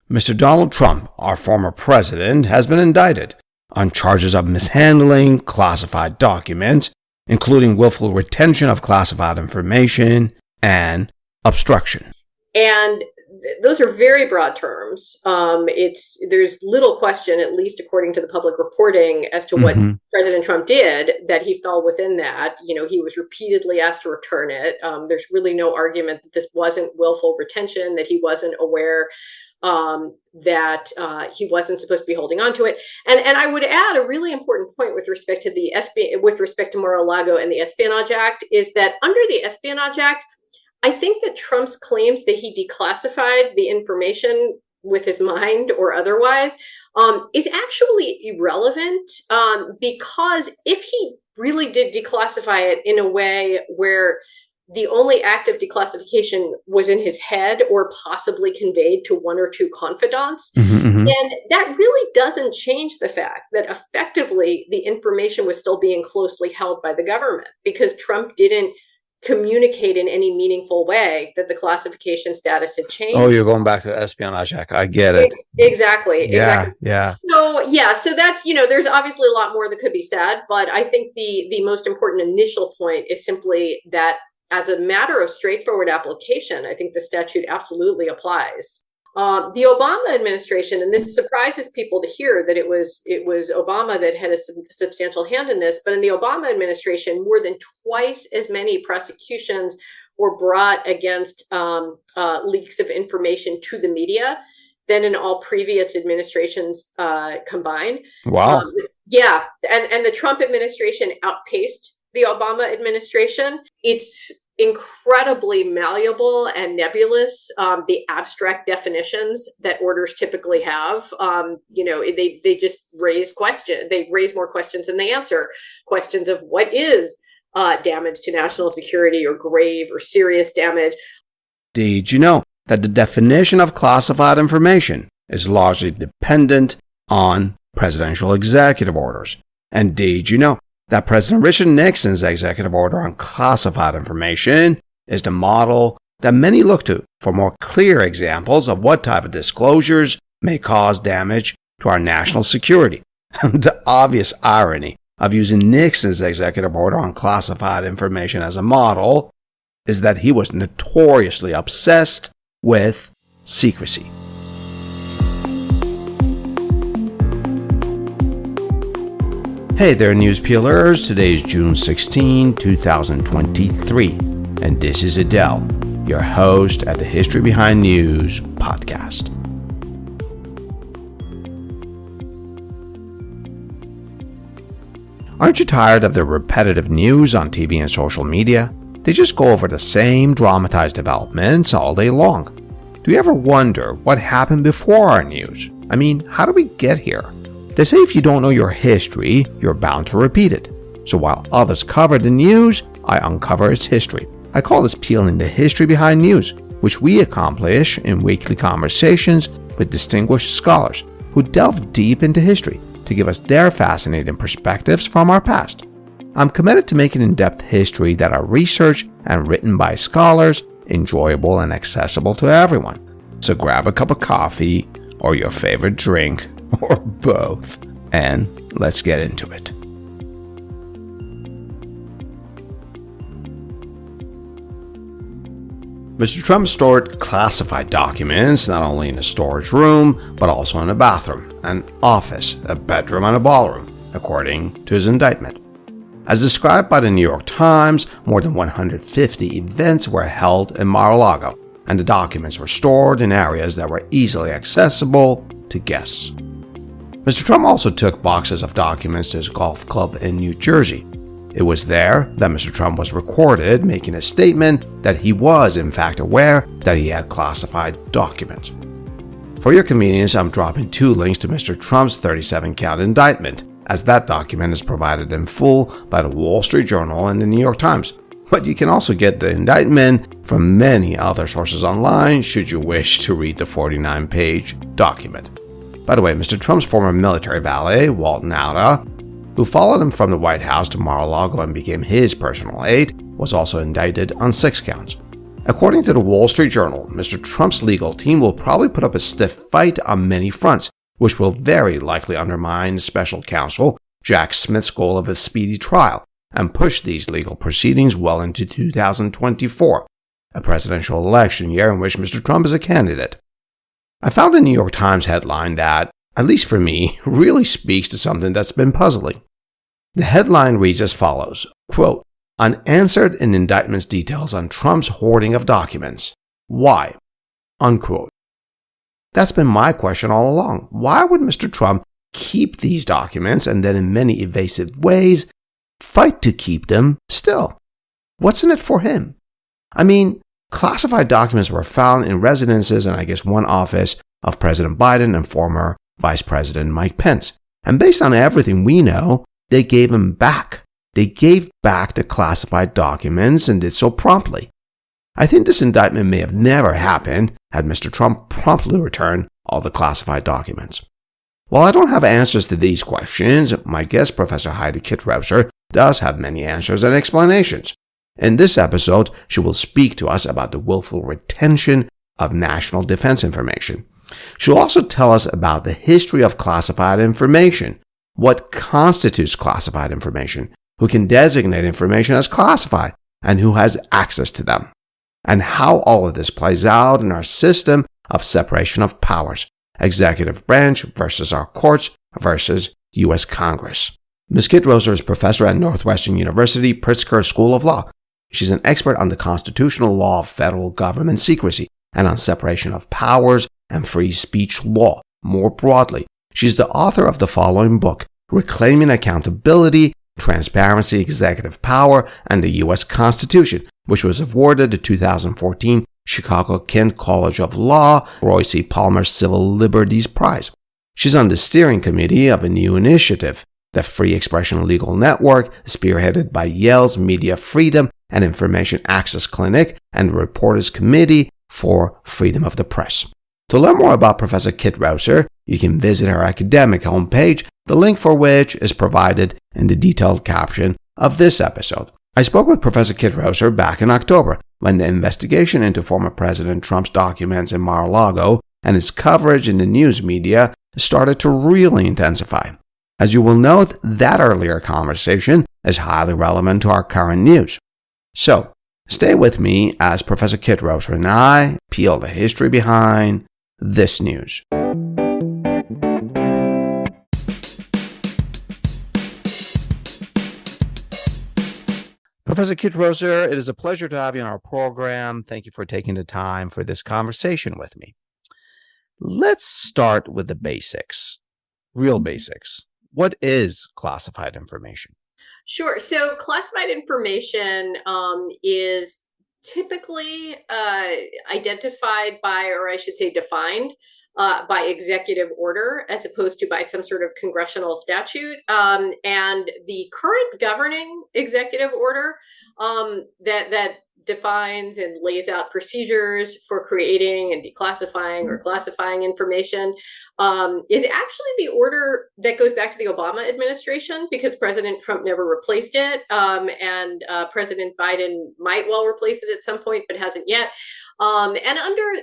Mr. Donald Trump, our former president, has been indicted on charges of mishandling classified documents, including willful retention of classified information and obstruction. And those are very broad terms. There's little question, at least according to the public reporting, as to what President Trump did, that he fell within that. He was repeatedly asked to return it. There's really no argument that this wasn't willful retention, that he wasn't aware that he wasn't supposed to be holding on to it. And I would add a really important point with respect to Mar-a-Lago and the Espionage Act is that under the Espionage Act, I think that Trump's claims that he declassified the information with his mind or otherwise is actually irrelevant because if he really did declassify it in a way where the only act of declassification was in his head or possibly conveyed to one or two confidants, then that really doesn't change the fact that effectively the information was still being closely held by the government because Trump didn't communicate in any meaningful way that the classification status had changed. Oh, you're going back to the Espionage Act. I get it. Exactly. Yeah. So that's, there's obviously a lot more that could be said, but I think the most important initial point is simply that as a matter of straightforward application, I think the statute absolutely applies. The Obama administration, and this surprises people to hear that it was Obama that had a substantial hand in this, but in the Obama administration, more than twice as many prosecutions were brought against leaks of information to the media than in all previous administrations combined. Wow. And the Trump administration outpaced the Obama administration. It's incredibly malleable and nebulous, the abstract definitions that orders typically have. They just raise questions. They raise more questions than they answer. Questions of what is damage to national security or grave or serious damage. Did you know that the definition of classified information is largely dependent on presidential executive orders? And did you know that President Richard Nixon's executive order on classified information is the model that many look to for more clear examples of what type of disclosures may cause damage to our national security? The obvious irony of using Nixon's executive order on classified information as a model is that he was notoriously obsessed with secrecy. Hey there, News Peelers. Today is June 16, 2023, and this is Adele, your host at the History Behind News podcast. Aren't you tired of the repetitive news on TV and social media? They just go over the same dramatized developments all day long. Do you ever wonder what happened before our news? I mean, how did we get here? They say if you don't know your history, you're bound to repeat it. So while others cover the news, I uncover its history. I call this peeling the history behind news, which we accomplish in weekly conversations with distinguished scholars who delve deep into history to give us their fascinating perspectives from our past. I'm committed to making in-depth history that are researched and written by scholars, enjoyable and accessible to everyone. So grab a cup of coffee or your favorite drink, or both, and let's get into it. Mr. Trump stored classified documents not only in a storage room, but also in a bathroom, an office, a bedroom, and a ballroom, according to his indictment. As described by the New York Times, more than 150 events were held in Mar-a-Lago, and the documents were stored in areas that were easily accessible to guests. Mr. Trump also took boxes of documents to his golf club in New Jersey. It was there that Mr. Trump was recorded making a statement that he was in fact aware that he had classified documents. For your convenience, I'm dropping two links to Mr. Trump's 37-count indictment, as that document is provided in full by the Wall Street Journal and the New York Times. But you can also get the indictment from many other sources online should you wish to read the 49-page document. By the way, Mr. Trump's former military valet, Walt Nauta, who followed him from the White House to Mar-a-Lago and became his personal aide, was also indicted on 6 counts. According to the Wall Street Journal, Mr. Trump's legal team will probably put up a stiff fight on many fronts, which will very likely undermine special counsel Jack Smith's goal of a speedy trial and push these legal proceedings well into 2024, a presidential election year in which Mr. Trump is a candidate. I found a New York Times headline that, at least for me, really speaks to something that's been puzzling. The headline reads as follows, quote, "Unanswered in indictments details on Trump's hoarding of documents. Why?" Unquote. That's been my question all along. Why would Mr. Trump keep these documents and then in many evasive ways fight to keep them still? What's in it for him? I mean, classified documents were found in residences and I guess one office of President Biden and former Vice President Mike Pence. And based on everything we know, they gave them back. They gave back the classified documents and did so promptly. I think this indictment may have never happened had Mr. Trump promptly returned all the classified documents. While I don't have answers to these questions, my guest, Professor Heidi Kitrosser, does have many answers and explanations. In this episode, she will speak to us about the willful retention of national defense information. She'll also tell us about the history of classified information, what constitutes classified information, who can designate information as classified, and who has access to them, and how all of this plays out in our system of separation of powers, executive branch versus our courts versus U.S. Congress. Ms. Kitrosser is professor at Northwestern University Pritzker School of Law. She's an expert on the constitutional law of federal government secrecy and on separation of powers and free speech law more broadly. She's the author of the following book, Reclaiming Accountability, Transparency, Executive Power, and the U.S. Constitution, which was awarded the 2014 Chicago-Kent College of Law Roy C. Palmer Civil Liberties Prize. She's on the steering committee of a new initiative, the Free Expression Legal Network, spearheaded by Yale's Media Freedom and Information Access Clinic and the Reporters Committee for Freedom of the Press. To learn more about Professor Kitrosser, you can visit her academic homepage, the link for which is provided in the detailed caption of this episode. I spoke with Professor Kitrosser back in October when the investigation into former President Trump's documents in Mar-a-Lago and his coverage in the news media started to really intensify. As you will note, that earlier conversation is highly relevant to our current news. So, stay with me as Professor Kitrosser and I peel the history behind this news. Professor Kitrosser, it is a pleasure to have you on our program. Thank you for taking the time for this conversation with me. Let's start with the basics, real basics. What is classified information? Sure. So classified information is typically identified by, or I should say defined by executive order as opposed to by some sort of congressional statute. And the current governing executive order that defines and lays out procedures for creating and declassifying or classifying information is actually the order that goes back to the Obama administration because President Trump never replaced it. And President Biden might well replace it at some point, but hasn't yet. And under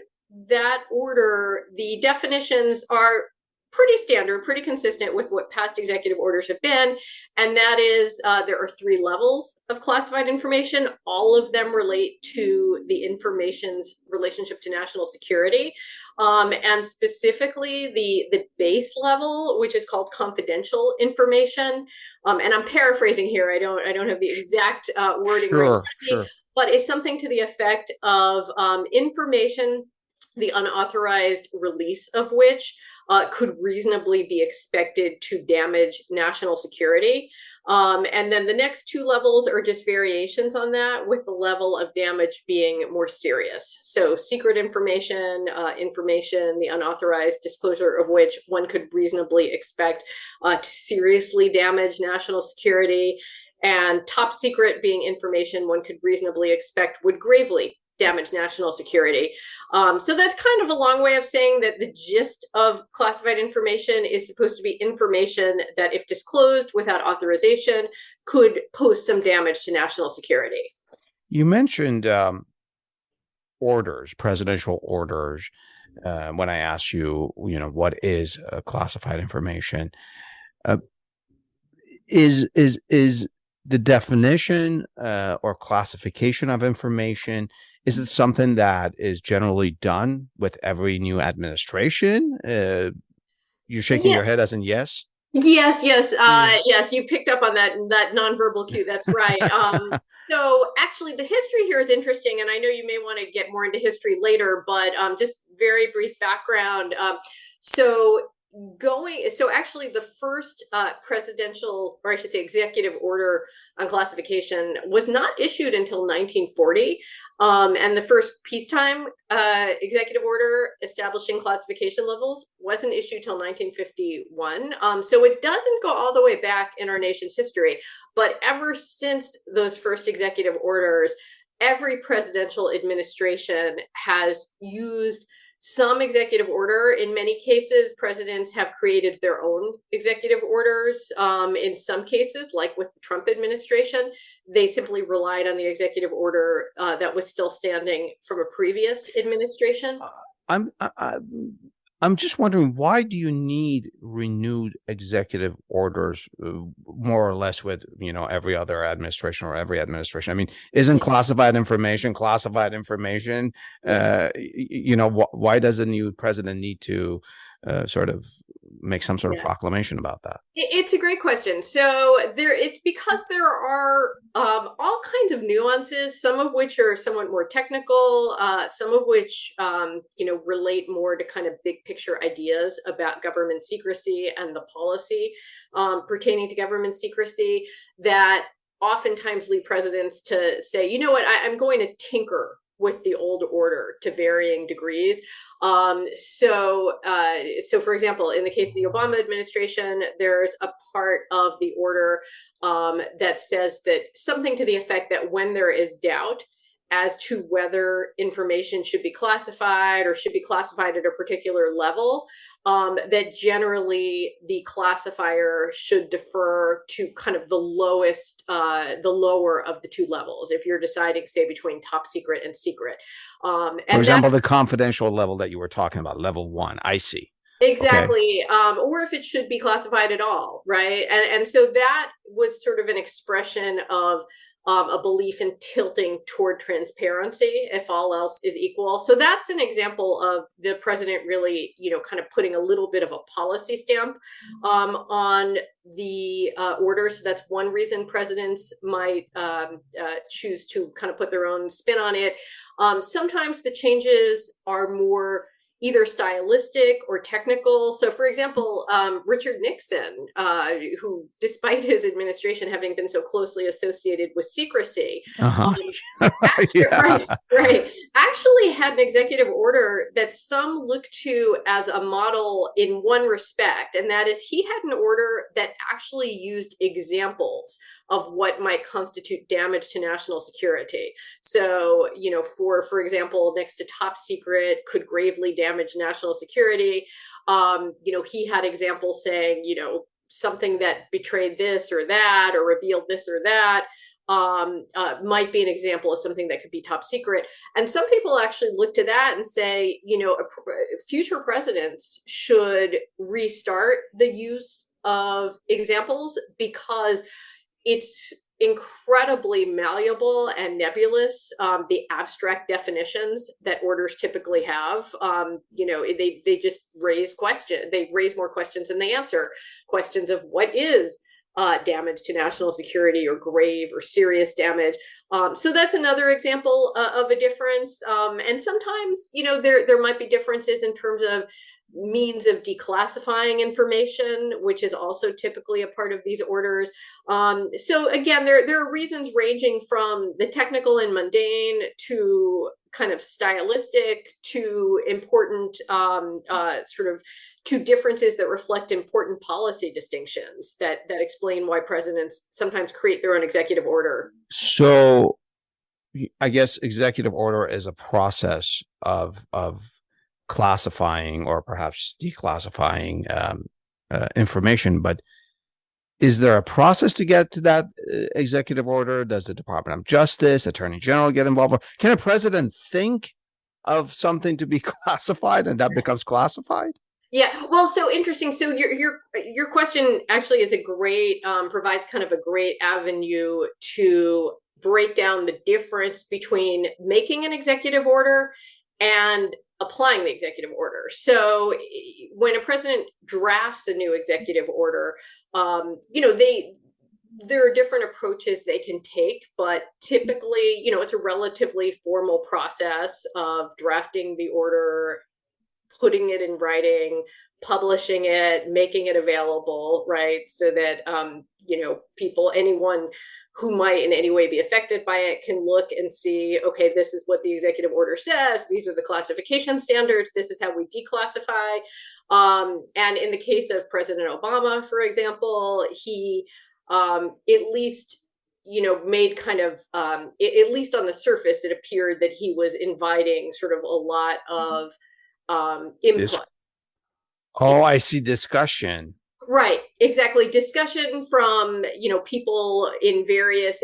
that order, the definitions are pretty standard, pretty consistent with what past executive orders have been. And that is there are 3 levels of classified information. All of them relate to the information's relationship to national security. And specifically the base level, which is called confidential information. And I'm paraphrasing here. I don't have the exact wording right in front of me, but it's something to the effect of information, the unauthorized release of which could reasonably be expected to damage national security. And then the next 2 levels are just variations on that, with the level of damage being more serious. So secret information, the unauthorized disclosure of which one could reasonably expect to seriously damage national security, and top secret being information one could reasonably expect would gravely damage national security. So that's kind of a long way of saying that the gist of classified information is supposed to be information that, if disclosed without authorization, could pose some damage to national security. You mentioned orders, presidential orders, when I asked you, what is classified information, uh, is the definition or classification of information, is it something that is generally done with every new administration? You're shaking Yeah. your head as in yes? Yes, yes, Yeah. yes. You picked up on that nonverbal cue. That's right. So actually, the history here is interesting, and I know you may want to get more into history later, but just very brief background. So so actually, the first presidential, or I should say, executive order on classification was not issued until 1940. And the first peacetime executive order establishing classification levels wasn't issued till 1951. So it doesn't go all the way back in our nation's history. But ever since those first executive orders, every presidential administration has used some executive order. In many cases, presidents have created their own executive orders. In some cases, like with the Trump administration, they simply relied on the executive order that was still standing from a previous administration. I'm just wondering, why do you need renewed executive orders, more or less with every other administration or every administration? I mean, isn't classified information classified information? Why does a new president need to sort of make some sort of proclamation about that? It's a great question. So it's because there are all kinds of nuances, some of which are somewhat more technical, some of which relate more to kind of big picture ideas about government secrecy and the policy pertaining to government secrecy that oftentimes lead presidents to say, you know what, I'm going to tinker with the old order to varying degrees. So for example, in the case of the Obama administration, there's a part of the order that says that something to the effect that when there is doubt as to whether information should be classified or should be classified at a particular level, that generally the classifier should defer to kind of the lower of the two levels, if you're deciding, say, between top secret and secret. For example, the confidential level that you were talking about, level 1, I see. Exactly. Okay. Or if it should be classified at all, right? And so that was sort of an expression of a belief in tilting toward transparency if all else is equal. So that's an example of the president really, kind of putting a little bit of a policy stamp on the order. So that's one reason presidents might choose to kind of put their own spin on it. Sometimes the changes are more either stylistic or technical. So, for example, Richard Nixon, who, despite his administration having been so closely associated with secrecy, actually had an executive order that some look to as a model in one respect, and that is he had an order that actually used examples of what might constitute damage to national security. So, for example, next to top secret could gravely damage national security. He had examples saying, something that betrayed this or that, or revealed this or that, might be an example of something that could be top secret. And some people actually look to that and say, future presidents should restart the use of examples because it's incredibly malleable and nebulous. The abstract definitions that orders typically have, they just raise questions. They raise more questions than they answer. Questions of what is damage to national security or grave or serious damage. So that's another example of a difference. And sometimes, there might be differences in terms of means of declassifying information, which is also typically a part of these orders. So again, there are reasons ranging from the technical and mundane to kind of stylistic to important to differences that reflect important policy distinctions that explain why presidents sometimes create their own executive order. So I guess executive order is a process of classifying or perhaps declassifying information, but is there a process to get to that executive order? Does the Department of Justice, Attorney General get involved? Or can a president think of something to be classified, and that becomes classified? Yeah, well, so interesting. So your question actually is a great provides kind of a great avenue to break down the difference between making an executive order and applying the executive order. So when a president drafts a new executive order, there are different approaches they can take, but typically, it's a relatively formal process of drafting the order, putting it in writing, publishing it, making it available, right? So that, anyone who might in any way be affected by it can look and see, okay, this is what the executive order says. These are the classification standards. This is how we declassify. And in the case of President Obama, for example, he at least made kind of, at least on the surface, it appeared that he was inviting sort of a lot of input. Oh, I see. Discussion. Right, exactly. Discussion from, people in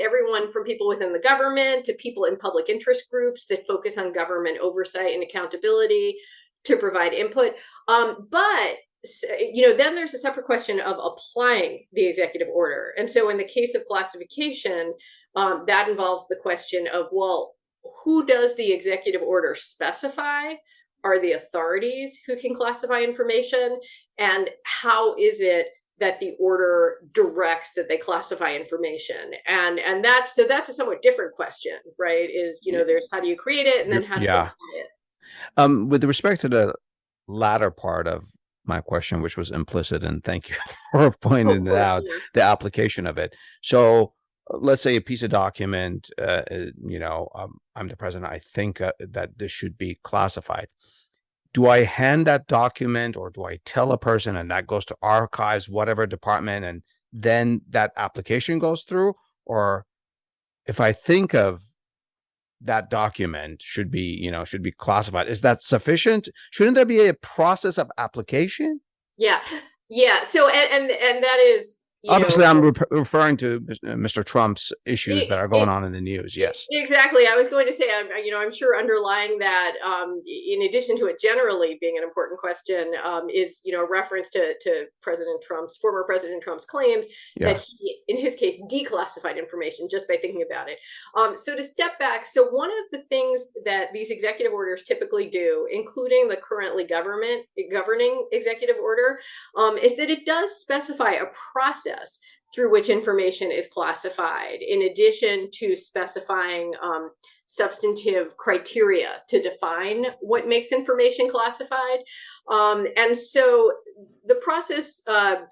everyone from people within the government to people in public interest groups that focus on government oversight and accountability to provide input. But then there's a separate question of applying the executive order. And so in the case of classification, that involves the question of, well, who does the executive order specify are the authorities who can classify information, and how is it that the order directs that they classify information? And that's a somewhat different question, right? There's how do you create it, and then how do you apply it? With respect to the latter part of my question, which was implicit, and thank you for pointing it out, the application of it. So let's say a piece of document, I'm the president, I think that this should be classified. Do I hand that document, or do I tell a person and that goes to archives, whatever department, and then that application goes through? Or if I think of that document should be classified, is that sufficient? Shouldn't there be a process of application? Yeah. So, and that is, obviously, I'm referring to Mr. Trump's issues that are going on in the news. Yes, exactly. I was going to say, I'm sure underlying that, in addition to it generally being an important question, is a reference to former President Trump's claims that he, in his case, declassified information just by thinking about it. So to step back, so one of the things that these executive orders typically do, including the currently governing executive order, is that it does specify a process through which information is classified, in addition to specifying substantive criteria to define what makes information classified. And so the process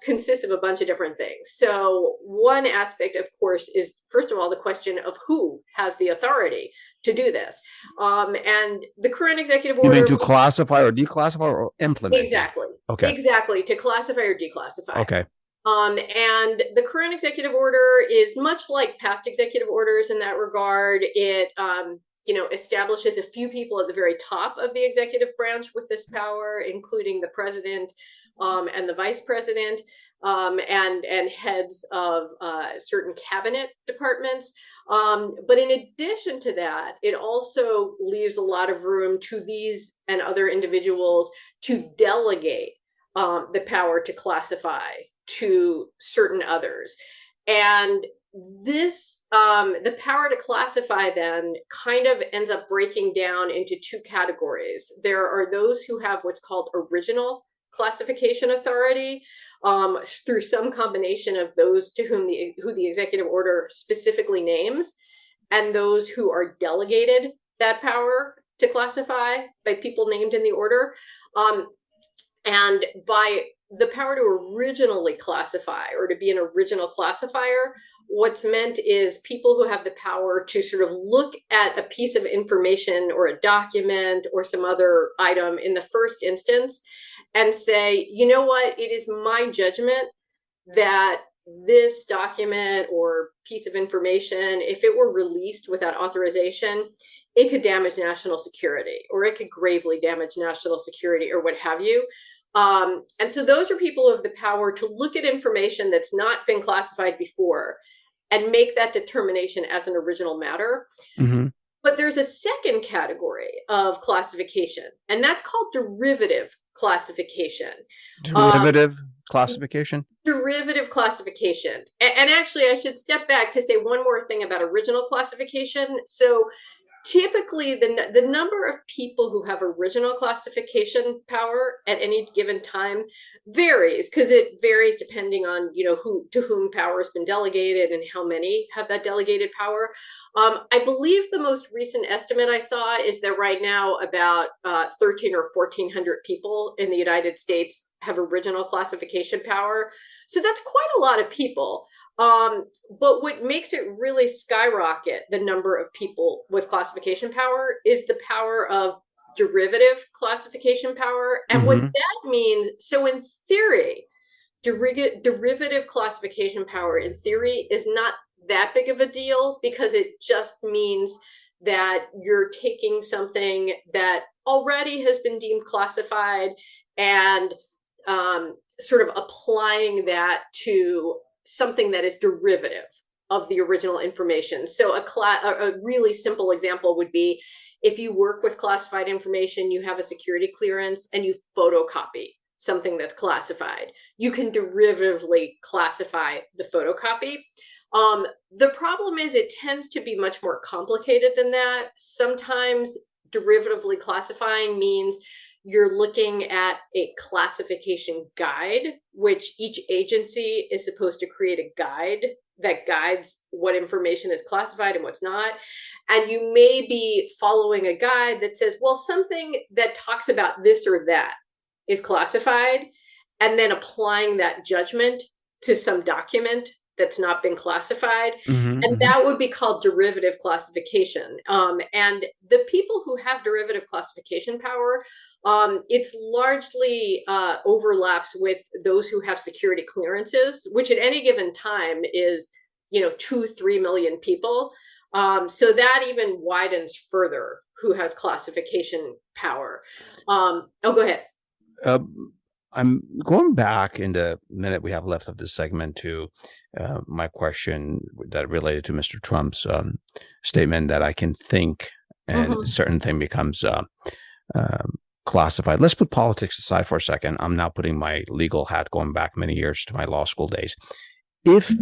consists of a bunch of different things. So one aspect, of course, is, first of all, the question of who has the authority to do this. And the current executive order— You mean to classify or declassify or implement? Exactly. Okay. Exactly, to classify or declassify. Okay. And the current executive order is much like past executive orders in that regard. It, establishes a few people at the very top of the executive branch with this power, including the president and the vice president, and heads of certain cabinet departments. But in addition to that, it also leaves a lot of room to these and other individuals to delegate the power to classify to certain others. And this, the power to classify then kind of ends up breaking down into two categories. There are those who have what's called original classification authority, through some combination of those to who the executive order specifically names, and those who are delegated that power to classify by people named in the order. And by the power to originally classify, or to be an original classifier, what's meant is people who have the power to sort of look at a piece of information or a document or some other item in the first instance and say, you know what, it is my judgment that this document or piece of information, if it were released without authorization, it could damage national security, or it could gravely damage national security, or what have you. And so those are people who have the power to look at information that's not been classified before and make that determination as an original matter. Mm-hmm. But there's a second category of classification, and that's called derivative classification. Derivative classification? Derivative classification. And actually, I should step back to say one more thing about original classification. So typically the number of people who have original classification power at any given time varies, because it varies depending on who to whom power has been delegated and how many have that delegated power. I believe the most recent estimate I saw is that right now about 13 or 1400 people in the United States have original classification power. So that's quite a lot of people. But what makes it really skyrocket the number of people with classification power is the power of derivative classification power. And what that means, so in theory, derivative classification power in theory is not that big of a deal, because it just means that you're taking something that already has been deemed classified and sort of applying that to something that is derivative of the original information. So a really simple example would be, if you work with classified information, you have a security clearance and you photocopy something that's classified, you can derivatively classify the photocopy. The problem is it tends to be much more complicated than that. Sometimes derivatively classifying means you're looking at a classification guide, which each agency is supposed to create a guide that guides what information is classified and what's not. And you may be following a guide that says, well, something that talks about this or that is classified, and then applying that judgment to some document that's not been classified. And that would be called derivative classification. And the people who have derivative classification power, it's largely overlaps with those who have security clearances, which at any given time is 2-3 million people. So that even widens further who has classification power. Go ahead. I'm going back in the minute we have left of this segment to my question that related to Mr. Trump's statement that I can think and a certain thing becomes classified. Let's put politics aside for a second. I'm now putting my legal hat going back many years to my law school days. If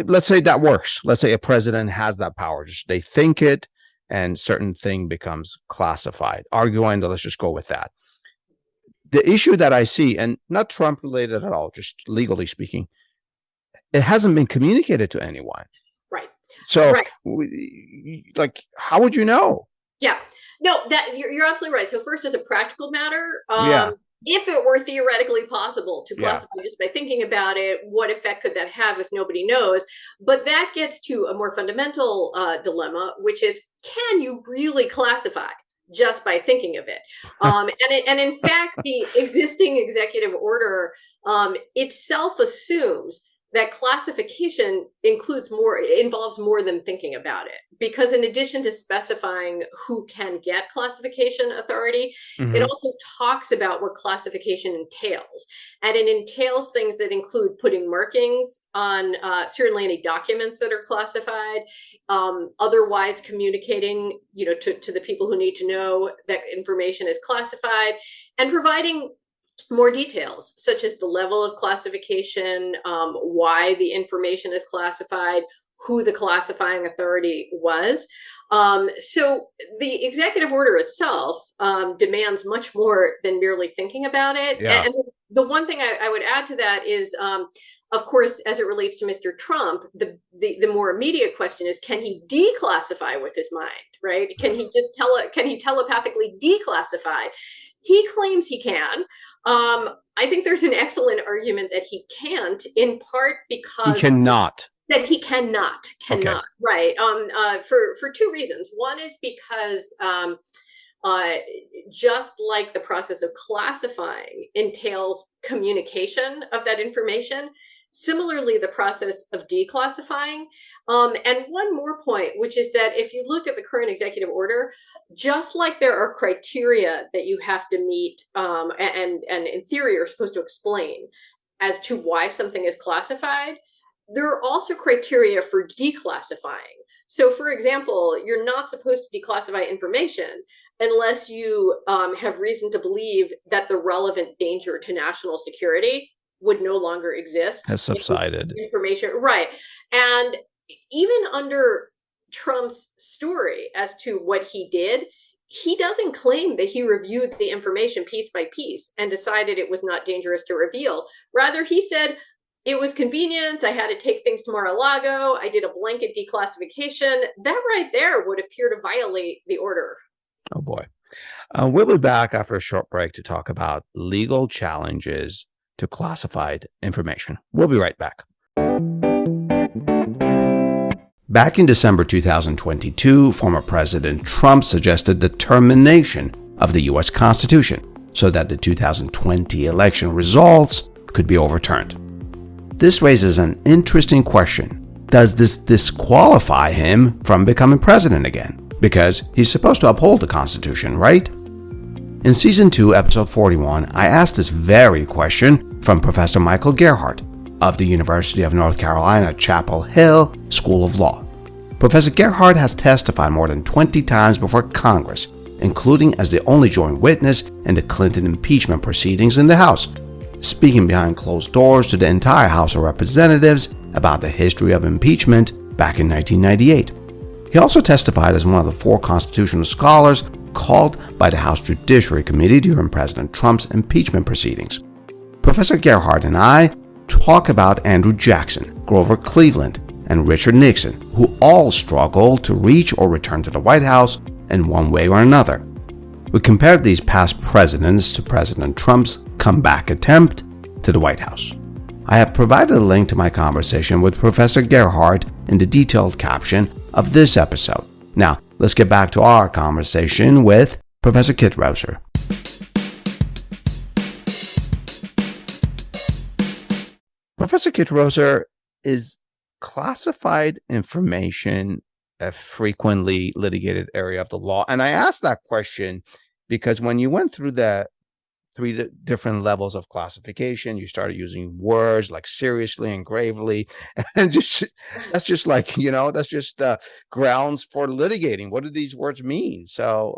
let's say that works, let's say a president has that power, just they think it and certain thing becomes classified. Arguing that, let's just go with that. The issue that I see, and not Trump related at all, just legally speaking, it hasn't been communicated to anyone. Right. So, like, how would you know? Yeah. No, that you're absolutely right. So first, as a practical matter, Yeah. if it were theoretically possible to classify just by thinking about it, what effect could that have if nobody knows? But that gets to a more fundamental dilemma, which is, can you really classify just by thinking of it? And in fact, the existing executive order itself assumes that classification involves more than thinking about it. Because in addition to specifying who can get classification authority, it also talks about what classification entails. And it entails things that include putting markings on certainly any documents that are classified, otherwise communicating, to the people who need to know that information is classified, and providing more details, such as the level of classification, why the information is classified, who the classifying authority was. So the executive order itself demands much more than merely thinking about it. Yeah. And the one thing I would add to that is, of course, as it relates to Mr. Trump, the more immediate question is, can he declassify with his mind, right? Can he telepathically declassify? He claims he can. I think there's an excellent argument that he can't, in part because he cannot. That he cannot, Okay. right? For two reasons. One is because just like the process of classifying entails communication of that information, similarly, the process of declassifying. And one more point, which is that if you look at the current executive order, just like there are criteria that you have to meet, and in theory are supposed to explain as to why something is classified, there are also criteria for declassifying. So, for example, you're not supposed to declassify information unless you have reason to believe that the relevant danger to national security would no longer exist. Has subsided. Information, right. And even under Trump's story as to what he did, he doesn't claim that he reviewed the information piece by piece and decided it was not dangerous to reveal. Rather, he said, it was convenient. I had to take things to Mar-a-Lago. I did a blanket declassification. That right there would appear to violate the order. Oh, boy. We'll be back after a short break to talk about legal challenges to classified information. We'll be right back. Back in December 2022, former President Trump suggested the termination of the U.S. Constitution so that the 2020 election results could be overturned. This raises an interesting question. Does this disqualify him from becoming president again? Because he's supposed to uphold the Constitution, right? In Season 2, Episode 41, I asked this very question from Professor Michael Gerhardt of the University of North Carolina, Chapel Hill School of Law. Professor Gerhardt has testified more than 20 times before Congress, including as the only joint witness in the Clinton impeachment proceedings in the House, speaking behind closed doors to the entire House of Representatives about the history of impeachment back in 1998. He also testified as one of the 4 constitutional scholars called by the House Judiciary Committee during President Trump's impeachment proceedings. Professor Gerhardt and I talk about Andrew Jackson, Grover Cleveland, and Richard Nixon, who all struggled to reach or return to the White House in one way or another. We compared these past presidents to President Trump's comeback attempt to the White House. I have provided a link to my conversation with Professor Gerhardt in the detailed caption of this episode. Now, let's get back to our conversation with Professor Kitrosser. Professor Kitrosser, is classified information a frequently litigated area of the law? And I asked that question because when you went through the 3 different levels of classification, you started using words like seriously and gravely, and that's just grounds for litigating. What do these words mean? So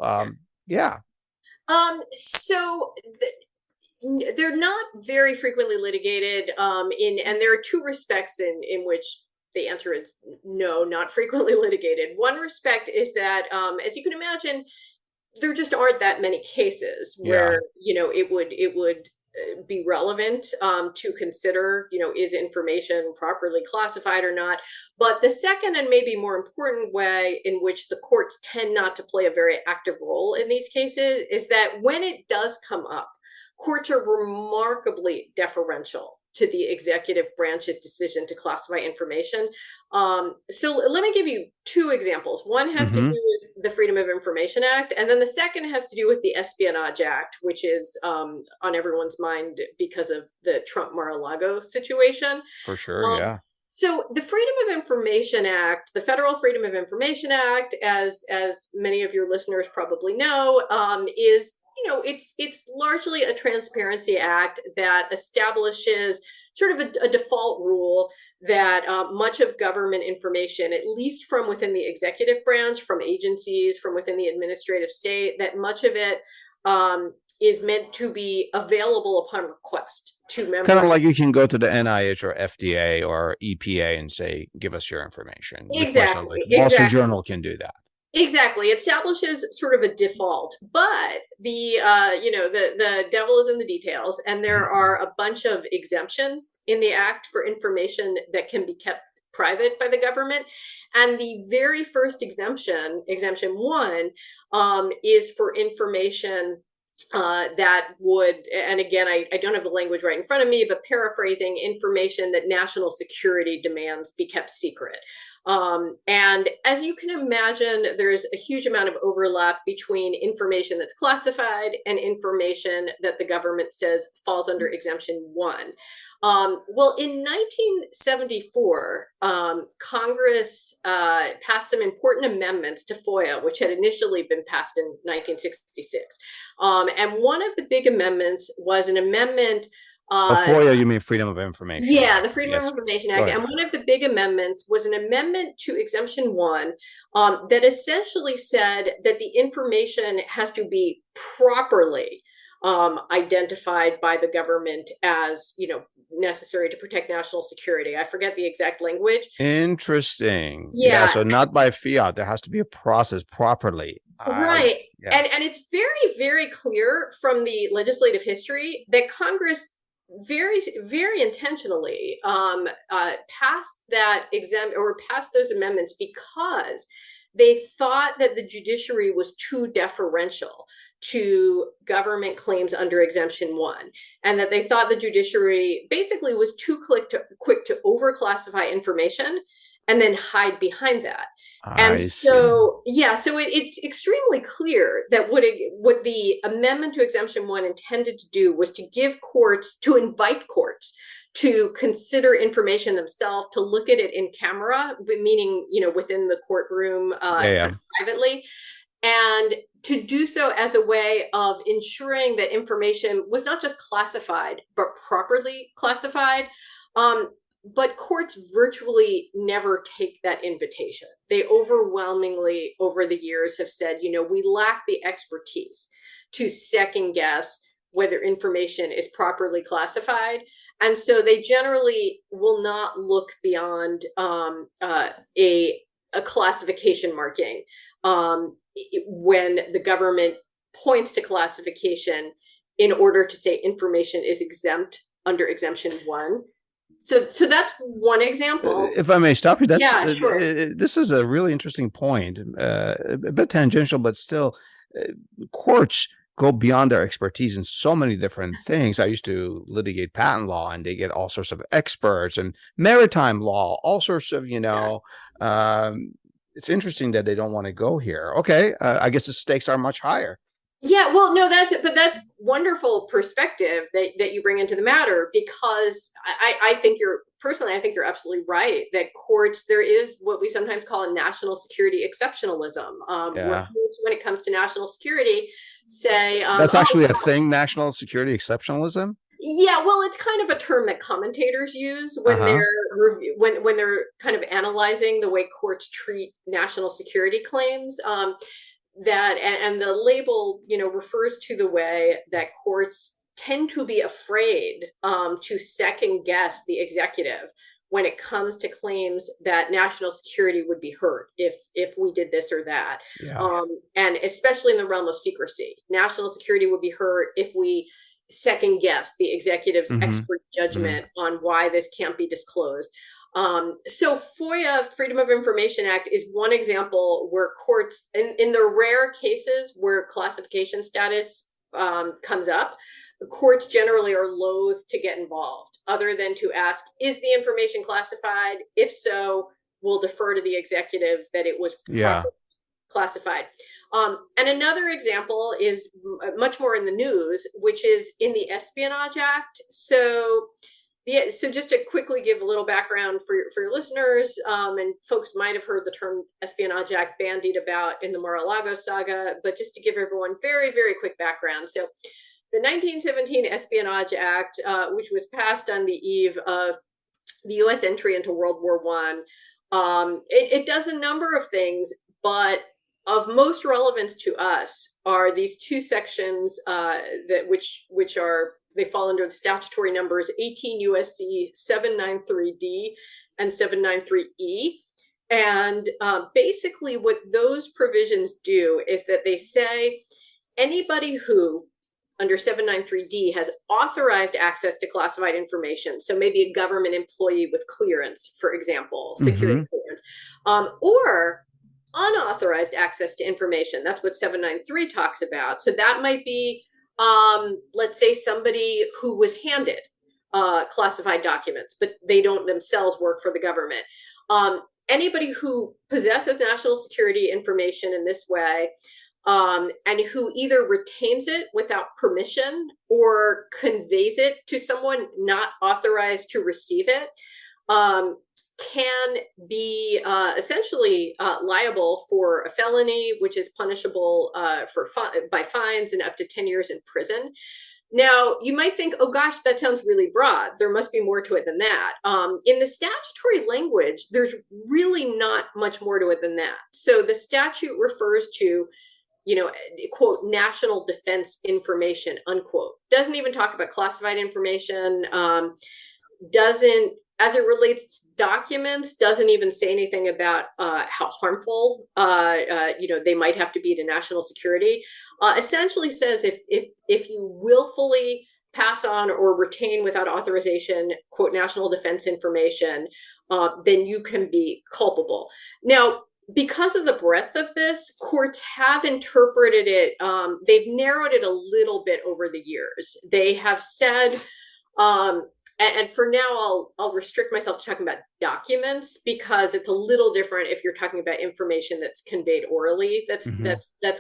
yeah. They're not very frequently litigated and there are 2 respects in which the answer is no, not frequently litigated. One respect is that, as you can imagine, there just aren't that many cases where, it would be relevant to consider, is information properly classified or not. But the second and maybe more important way in which the courts tend not to play a very active role in these cases is that when it does come up, courts are remarkably deferential to the executive branch's decision to classify information. So let me give you 2 examples. One has to do with the Freedom of Information Act, and then the second has to do with the Espionage Act, which is on everyone's mind because of the Trump Mar-a-Lago situation. For sure, yeah. So the Freedom of Information Act, the Federal Freedom of Information Act, as many of your listeners probably know, is it's largely a transparency act that establishes sort of a default rule that much of government information, at least from within the executive branch, from agencies, from within the administrative state, that much of it is meant to be available upon request to members. Kind of like you can go to the NIH or FDA or EPA and say, give us your information. Exactly. Wall Street Journal can do that. Exactly. It establishes sort of a default, but the devil is in the details, and there are a bunch of exemptions in the act for information that can be kept private by the government. And the very first exemption 1, is for information that would, and again, I don't have the language right in front of me, but paraphrasing, information that national security demands be kept secret. And as you can imagine, there's a huge amount of overlap between information that's classified and information that the government says falls under exemption 1. Well, in 1974, Congress passed some important amendments to FOIA, which had initially been passed in 1966. And one of the big amendments was an amendment FOIA, you mean Freedom of Information Yeah, Act? the Freedom of Yes. Information Go Act. ahead. And one of the big amendments was an amendment to Exemption 1 that essentially said that the information has to be properly identified by the government as, necessary to protect national security. I forget the exact language. Interesting. Yeah, Yeah, so not by fiat. There has to be a process properly. right. Yeah. And it's very, very clear from the legislative history that Congress very, very intentionally passed that passed those amendments because they thought that the judiciary was too deferential to government claims under Exemption 1, and that they thought the judiciary basically was too quick to overclassify information and then hide behind that. And I see. so, it's extremely clear that what the amendment to Exemption 1 intended to do was to invite courts to consider information themselves, to look at it in camera, meaning, within the courtroom, kind of privately, and to do so as a way of ensuring that information was not just classified, but properly classified. But courts virtually never take that invitation. They overwhelmingly, over the years, have said, we lack the expertise to second guess whether information is properly classified. And so they generally will not look beyond a classification marking when the government points to classification in order to say information is exempt under Exemption 1. So that's one example. If I may stop you, Sure. This is a really interesting point, a bit tangential, but still, courts go beyond their expertise in so many different things. I used to litigate patent law, and they get all sorts of experts, and maritime law, all sorts of, it's interesting that they don't want to go here. Okay, I guess the stakes are much higher. Yeah, well, no, that's wonderful perspective that you bring into the matter, because I think you're absolutely right that courts, there is what we sometimes call a national security exceptionalism. Where courts, when it comes to national security, say that's actually a thing, national security exceptionalism. Yeah, well, it's kind of a term that commentators use when when they're kind of analyzing the way courts treat national security claims. That and the label, refers to the way that courts tend to be afraid to second guess the executive when it comes to claims that national security would be hurt if we did this or that. And especially in the realm of secrecy, national security would be hurt if we second guess the executive's expert judgment on why this can't be disclosed. So FOIA, Freedom of Information Act, is one example where courts, in the rare cases where classification status comes up, the courts generally are loath to get involved, other than to ask, is the information classified? If so, we'll defer to the executive that it was properly classified. And another example is much more in the news, which is in the Espionage Act. So just to quickly give a little background for your listeners, and folks might have heard the term Espionage Act bandied about in the Mar-a-Lago saga, but just to give everyone very, very quick background. So the 1917 Espionage Act, which was passed on the eve of the U.S. entry into World War I, it does a number of things, but of most relevance to us are these two sections which are, they fall under the statutory numbers 18 USC 793D and 793E. And basically what those provisions do is that they say anybody who under 793D has authorized access to classified information, so maybe a government employee with clearance, for example, security clearance, or unauthorized access to information. That's what 793 talks about. So that might be, let's say, somebody who was handed classified documents, but they don't themselves work for the government. Anybody who possesses national security information in this way, and who either retains it without permission or conveys it to someone not authorized to receive it, can be essentially liable for a felony, which is punishable by fines and up to 10 years in prison. Now, you might think, oh gosh, that sounds really broad. There must be more to it than that. In the statutory language, there's really not much more to it than that. So the statute refers to, quote, national defense information, unquote. Doesn't even talk about classified information, doesn't, as it relates to documents, doesn't even say anything about how harmful, they might have to be to national security. Essentially says if you willfully pass on or retain without authorization, quote, national defense information, then you can be culpable. Now, because of the breadth of this, courts have interpreted it. They've narrowed it a little bit over the years. They have said, and for now, I'll restrict myself to talking about documents because it's a little different if you're talking about information that's conveyed orally, that's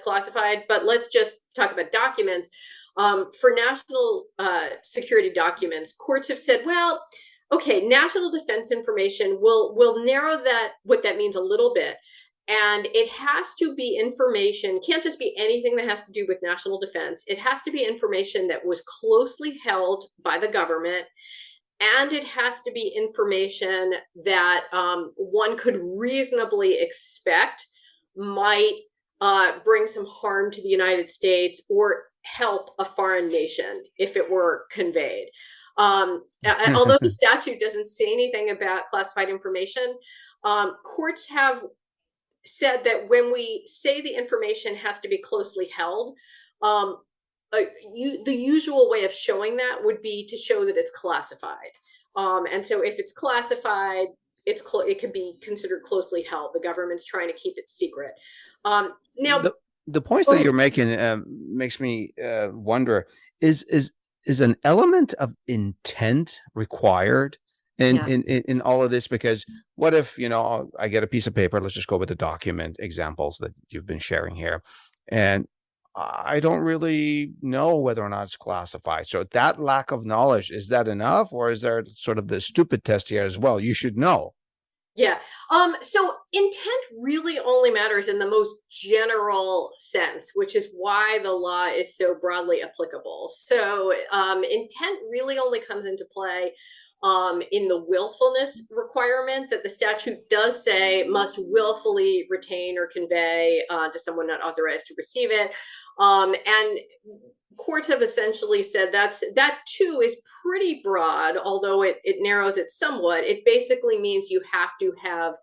classified. But let's just talk about documents. For national security documents, courts have said, well, okay, national defense information will narrow that what that means a little bit. And it has to be information, can't just be anything that has to do with national defense. It has to be information that was closely held by the government. And it has to be information that one could reasonably expect might bring some harm to the United States or help a foreign nation if it were conveyed. Although the statute doesn't say anything about classified information, courts have said that when we say the information has to be closely held, the usual way of showing that would be to show that it's classified. And so if it's classified, it could be considered closely held. The government's trying to keep it secret. Now, the points that you're making makes me wonder: is an element of intent required in all of this? Because what if I get a piece of paper? Let's just go with the document examples that you've been sharing here, and I don't really know whether or not it's classified. So that lack of knowledge, is that enough? Or is there sort of the stupid test here as well? You should know. Yeah. So intent really only matters in the most general sense, which is why the law is so broadly applicable. So intent really only comes into play in the willfulness requirement that the statute does say must willfully retain or convey to someone not authorized to receive it. And courts have essentially said that too is pretty broad, although it narrows it somewhat. It basically means you have to have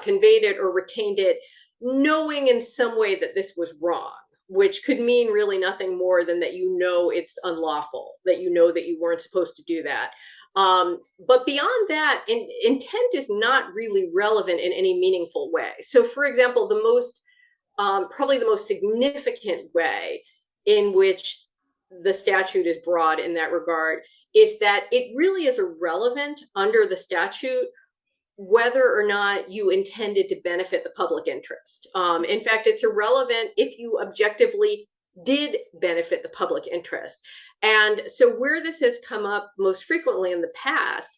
conveyed it or retained it, knowing in some way that this was wrong, which could mean really nothing more than that it's unlawful, that you weren't supposed to do that. But beyond that, intent is not really relevant in any meaningful way. So, for example, probably the most significant way in which the statute is broad in that regard is that it really is irrelevant under the statute whether or not you intended to benefit the public interest. In fact, it's irrelevant if you objectively did benefit the public interest. And so where this has come up most frequently in the past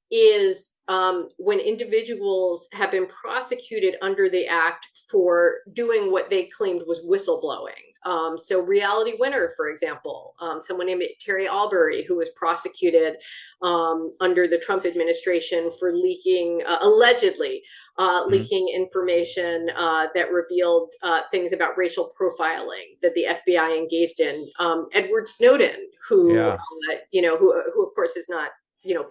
is when individuals have been prosecuted under the act for doing what they claimed was whistleblowing. So Reality Winner, for example, someone named Terry Albury, who was prosecuted under the Trump administration for allegedly leaking information that revealed things about racial profiling that the FBI engaged in. Edward Snowden, who of course is not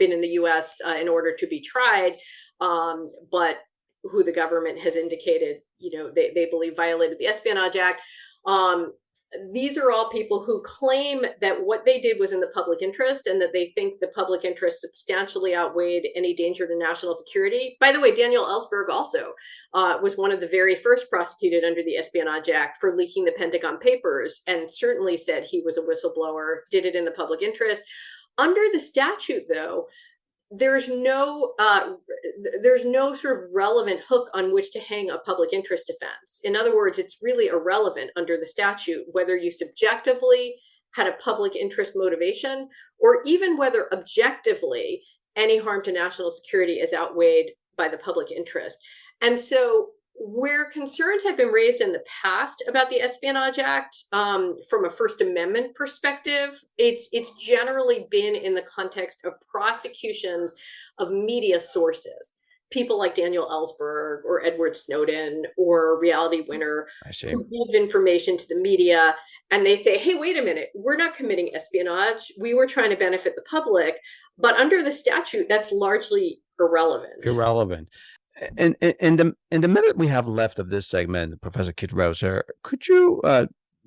been in the U.S. In order to be tried, but who the government has indicated, they believe violated the Espionage Act. These are all people who claim that what they did was in the public interest and that they think the public interest substantially outweighed any danger to national security. By the way, Daniel Ellsberg also was one of the very first prosecuted under the Espionage Act for leaking the Pentagon Papers, and certainly said he was a whistleblower, did it in the public interest. Under the statute, though, there's no sort of relevant hook on which to hang a public interest defense. In other words, it's really irrelevant under the statute whether you subjectively had a public interest motivation or even whether objectively any harm to national security is outweighed by the public interest. And so where concerns have been raised in the past about the Espionage Act, from a First Amendment perspective, it's generally been in the context of prosecutions of media sources, people like Daniel Ellsberg or Edward Snowden or Reality Winner, who give information to the media, and they say, "Hey, wait a minute, we're not committing espionage. We were trying to benefit the public," but under the statute, that's largely irrelevant. In the minute we have left of this segment, Professor Kitrosser, could you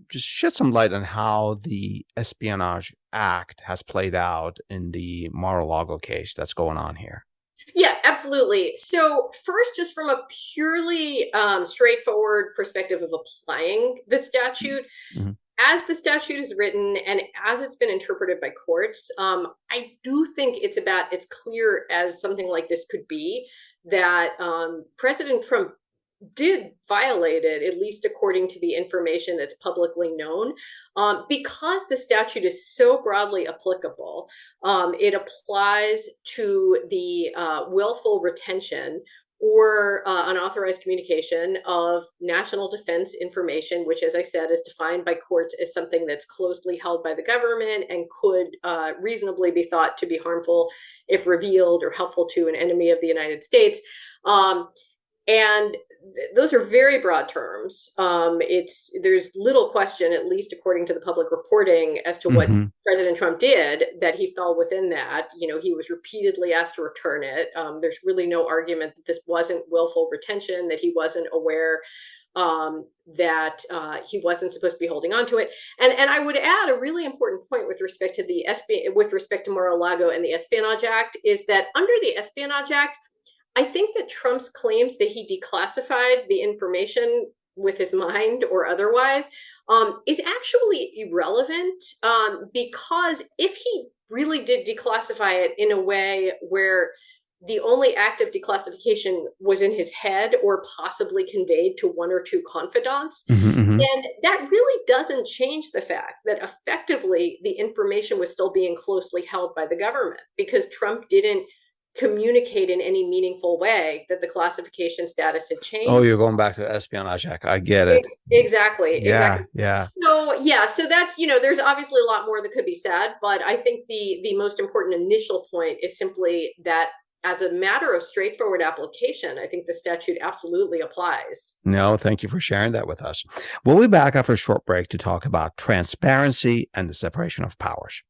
just shed some light on how the Espionage Act has played out in the Mar-a-Lago case that's going on here? Yeah, absolutely. So first, just from a purely straightforward perspective of applying the statute, Mm-hmm. as the statute is written and as it's been interpreted by courts, I do think it's about as clear as something like this could be that President Trump did violate it, at least according to the information that's publicly known, because the statute is so broadly applicable. It applies to the willful retention or unauthorized communication of national defense information, which, as I said, is defined by courts as something that's closely held by the government and could reasonably be thought to be harmful if revealed or helpful to an enemy of the United States. And those are very broad terms. There's little question, at least according to the public reporting, as to what President Trump did, that he fell within that. You know, he was repeatedly asked to return it. There's really no argument that this wasn't willful retention, that he wasn't aware that he wasn't supposed to be holding on to it. And I would add a really important point with respect to Mar-a-Lago and the Espionage Act is that under the Espionage Act, I think that Trump's claims that he declassified the information with his mind or otherwise is actually irrelevant, because if he really did declassify it in a way where the only act of declassification was in his head or possibly conveyed to one or two confidants, then that really doesn't change the fact that effectively the information was still being closely held by the government, because Trump didn't communicate in any meaningful way that the classification status had changed. Oh, you're going back to the Espionage Act. I get it. Exactly. Yeah. So that's, there's obviously a lot more that could be said, but I think the most important initial point is simply that as a matter of straightforward application, I think the statute absolutely applies. No, thank you for sharing that with us. We'll be back after a short break to talk about transparency and the separation of powers.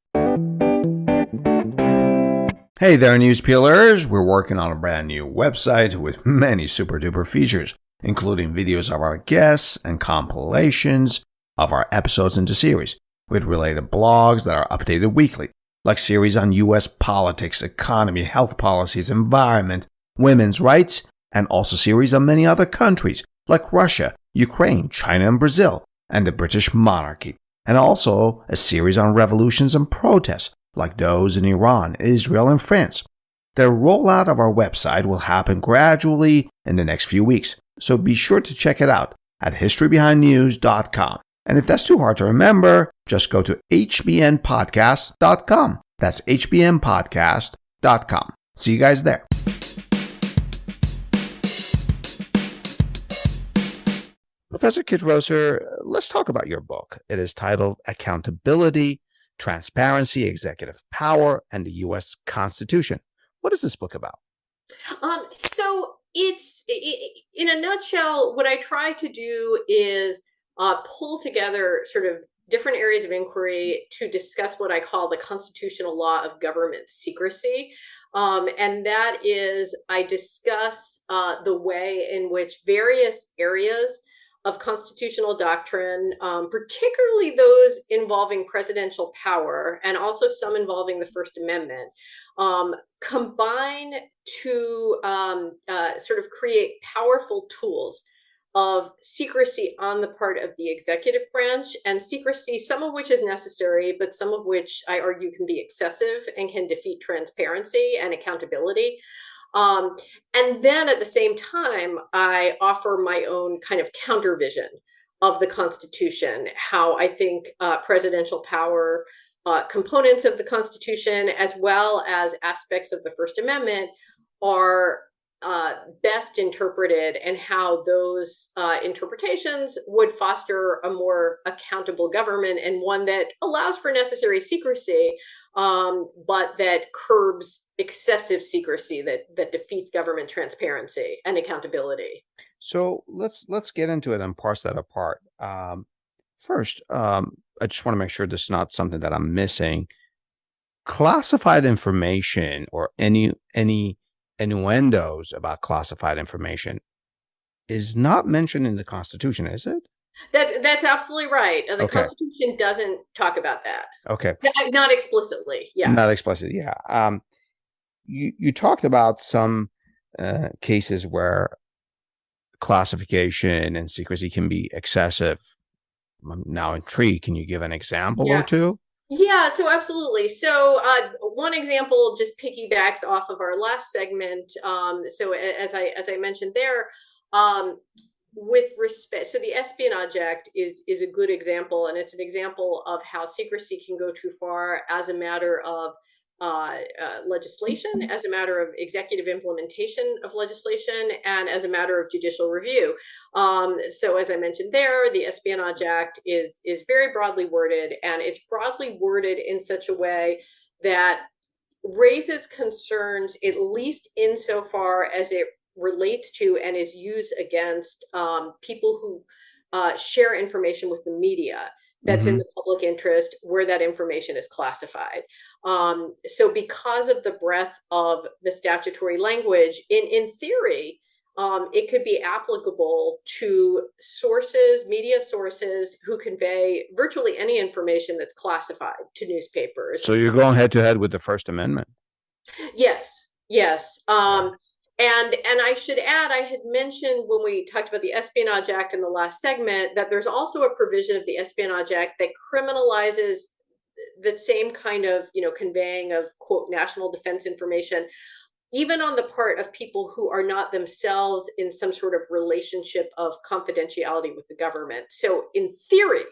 Hey there, news peelers. We're working on a brand new website with many super duper features, including videos of our guests and compilations of our episodes into series, with related blogs that are updated weekly, like series on U.S. politics, economy, health policies, environment, women's rights, and also series on many other countries, like Russia, Ukraine, China, and Brazil, and the British monarchy, and also a series on revolutions and protests, like those in Iran, Israel, and France. The rollout of our website will happen gradually in the next few weeks, so be sure to check it out at historybehindnews.com. And if that's too hard to remember, just go to hbnpodcast.com. That's hbnpodcast.com. See you guys there. Professor Kitrosser, let's talk about your book. It is titled Accountability, Transparency, Executive Power, and the U.S. Constitution. What is this book about? So it's, in a nutshell, what I try to do is pull together sort of different areas of inquiry to discuss what I call the constitutional law of government secrecy. And that is, I discuss the way in which various areas of constitutional doctrine, particularly those involving presidential power and also some involving the First Amendment, combine to sort of create powerful tools of secrecy on the part of the executive branch, and secrecy, some of which is necessary, but some of which I argue can be excessive and can defeat transparency and accountability. And then at the same time, I offer my own kind of counter vision of the Constitution, how I think presidential power, components of the Constitution, as well as aspects of the First Amendment, are best interpreted and how those interpretations would foster a more accountable government and one that allows for necessary secrecy, but that curbs excessive secrecy that defeats government transparency and accountability. So let's get into it and parse that apart. First, I just want to make sure this is not something that I'm missing. Classified information or any innuendos about classified information is not mentioned in the Constitution, is it? That's absolutely right. The Okay. Constitution doesn't talk about that. Okay. Not explicitly. Yeah. Not explicit. Yeah. You talked about some cases where classification and secrecy can be excessive. I'm now intrigued. Can you give an example or two? Yeah, so absolutely. So one example just piggybacks off of our last segment. So as I mentioned there, with respect, so the Espionage Act is a good example, and it's an example of how secrecy can go too far as a matter of legislation, as a matter of executive implementation of legislation, and as a matter of judicial review. So as I mentioned there, the Espionage Act is very broadly worded, and it's broadly worded in such a way that raises concerns, at least insofar as it relates to and is used against people who share information with the media that's in the public interest where that information is classified. So because of the breadth of the statutory language, in theory, it could be applicable to sources, media sources who convey virtually any information that's classified to newspapers. So you're going head to head with the First Amendment. Yes. And I should add, I had mentioned when we talked about the Espionage Act in the last segment that there's also a provision of the Espionage Act that criminalizes the same kind of, conveying of, quote, national defense information, even on the part of people who are not themselves in some sort of relationship of confidentiality with the government. So in theory,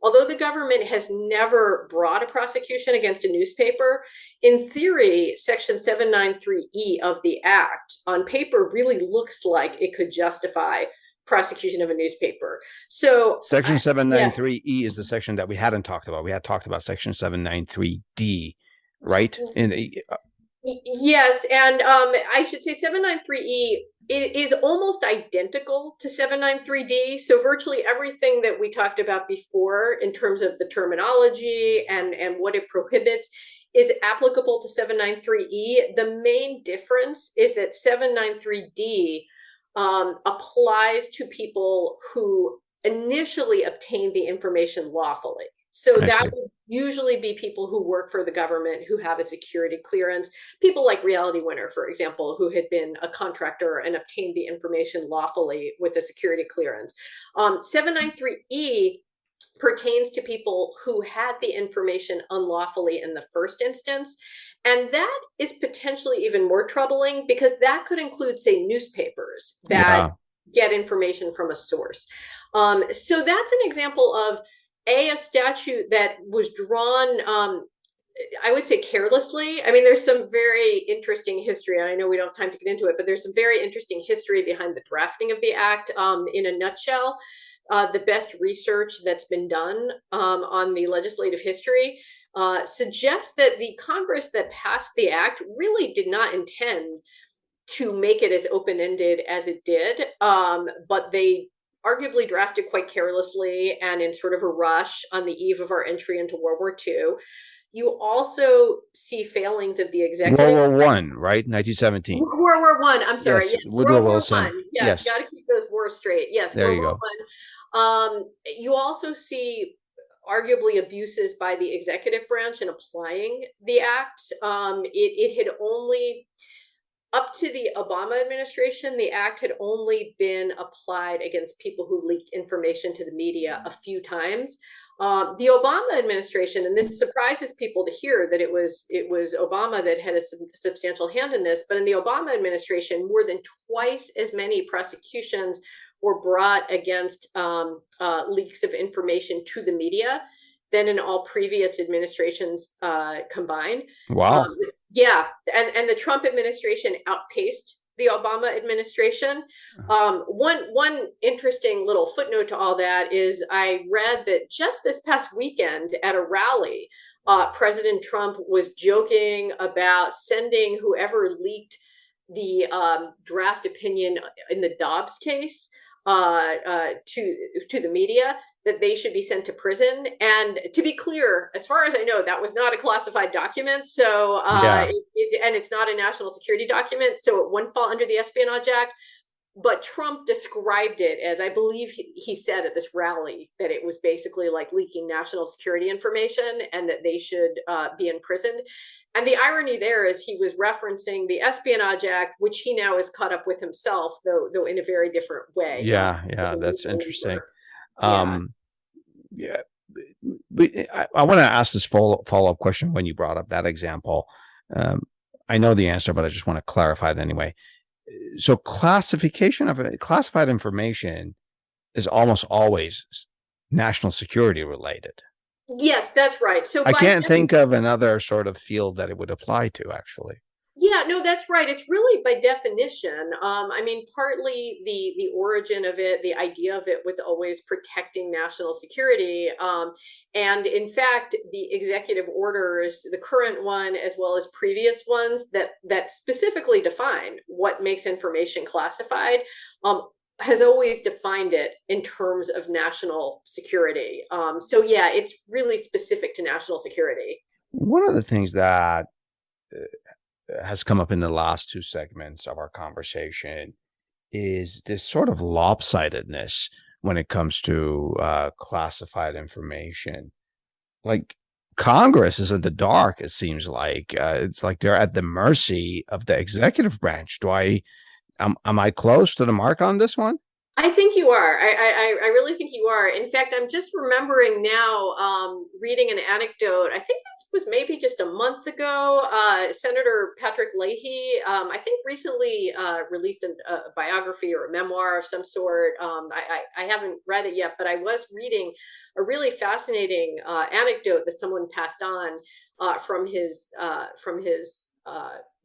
although the government has never brought a prosecution against a newspaper, in theory, Section 793E of the Act on paper really looks like it could justify prosecution of a newspaper. So Section 793E is the section that we hadn't talked about. We had talked about Section 793D, right? Yes, and I should say 793E is almost identical to 793D. So virtually everything that we talked about before in terms of the terminology and what it prohibits is applicable to 793E. The main difference is that 793D applies to people who initially obtained the information lawfully. So that would usually be people who work for the government, who have a security clearance, people like Reality Winner, for example, who had been a contractor and obtained the information lawfully with a security clearance. 793E pertains to people who had the information unlawfully in the first instance. And that is potentially even more troubling because that could include, say, newspapers that get information from a source. So that's an example of a statute that was drawn, I would say, carelessly. I mean, there's some very interesting history, and I know we don't have time to get into it, but there's some very interesting history behind the drafting of the act. In a nutshell, the best research that's been done on the legislative history suggests that the Congress that passed the act really did not intend to make it as open-ended as it did, but they arguably drafted quite carelessly and in sort of a rush on the eve of our entry into World War II. You also see failings of the executive. World War I, right? 1917. World War I. I'm sorry. Yes, yes. Woodrow Wilson. Yes, got to keep those wars straight. Yes, there World War I. You also see arguably abuses by the executive branch in applying the act. It had only, up to the Obama administration, the act had only been applied against people who leaked information to the media a few times. The Obama administration, and this surprises people to hear that it was Obama that had a substantial hand in this, but in the Obama administration, more than twice as many prosecutions were brought against leaks of information to the media than in all previous administrations combined. Wow. Yeah, and the Trump administration outpaced the Obama administration. One interesting little footnote to all that is I read that just this past weekend at a rally, President Trump was joking about sending whoever leaked the draft opinion in the Dobbs case to the media, that they should be sent to prison. And to be clear, as far as I know, that was not a classified document. So, and it's not a national security document, so it wouldn't fall under the Espionage Act. But Trump described it as, I believe he said at this rally, that it was basically like leaking national security information and that they should be imprisoned. And the irony there is he was referencing the Espionage Act, which he now is caught up with himself, though in a very different way. Yeah, that's interesting. I want to ask this follow-up question when you brought up that example. I know the answer, but I just want to clarify it anyway. So classification of classified information is almost always national security related. Yes, that's right. So I can't think of another sort of field that it would apply to, actually. Yeah, no, that's right. It's really by definition. I mean, partly the origin of it, the idea of it was always protecting national security. And in fact, the executive orders, the current one as well as previous ones that specifically define what makes information classified, has always defined it in terms of national security. So yeah, it's really specific to national security. One of the things that has come up in the last two segments of our conversation is this sort of lopsidedness when it comes to classified information. Like Congress is in the dark, it seems like. It's like they're at the mercy of the executive branch. Am I close to the mark on this one? I think you are. I really think you are. In fact, I'm just remembering now, reading an anecdote. I think this was maybe just a month ago. Senator Patrick Leahy, I think recently released a biography or a memoir of some sort. I haven't read it yet, but I was reading a really fascinating anecdote that someone passed on from his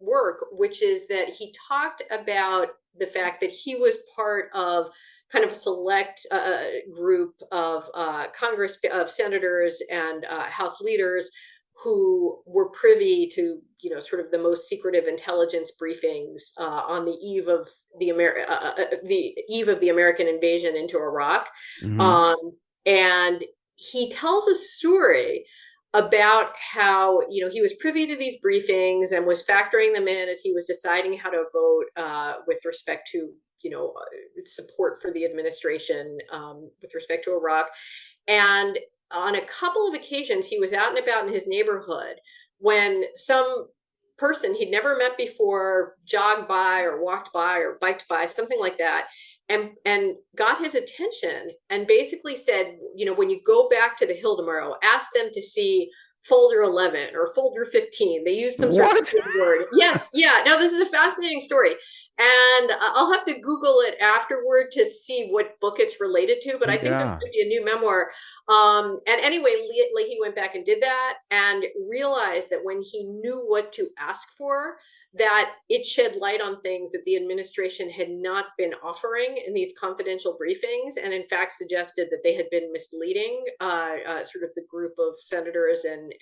work, which is that he talked about the fact that he was part of kind of a select group of Congress, of senators and House leaders who were privy to, sort of the most secretive intelligence briefings on the eve of the American invasion into Iraq. Mm-hmm. And he tells a story about how, he was privy to these briefings and was factoring them in as he was deciding how to vote with respect to, support for the administration with respect to Iraq. And on a couple of occasions, he was out and about in his neighborhood when some person he'd never met before jogged by or walked by or biked by, something like that, and got his attention and basically said, when you go back to the Hill tomorrow, ask them to see folder 11 or folder 15. They use some sort of word. Yes. Yeah. Now, this is a fascinating story. And I'll have to Google it afterward to see what book it's related to. But I think this could be a new memoir. And anyway, he went back and did that and realized that when he knew what to ask for, that it shed light on things that the administration had not been offering in these confidential briefings, and in fact suggested that they had been misleading sort of the group of senators and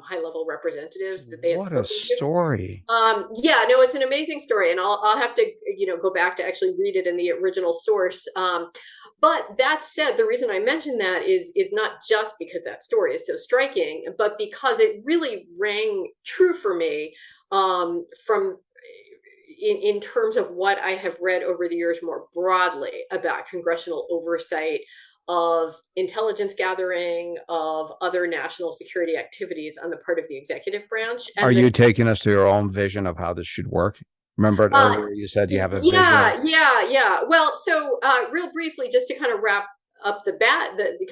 high-level representatives that they had spoken to. What a story. Yeah, no, it's an amazing story, and I'll have to go back to actually read it in the original source. But that said, the reason I mentioned that is not just because that story is so striking, but because it really rang true for me from in terms of what I have read over the years more broadly about congressional oversight of intelligence gathering, of other national security activities on the part of the executive branch. And are you taking us to your own vision of how this should work? Remember earlier you said you have a vision? Yeah. Well, so real briefly, just to kind of wrap up the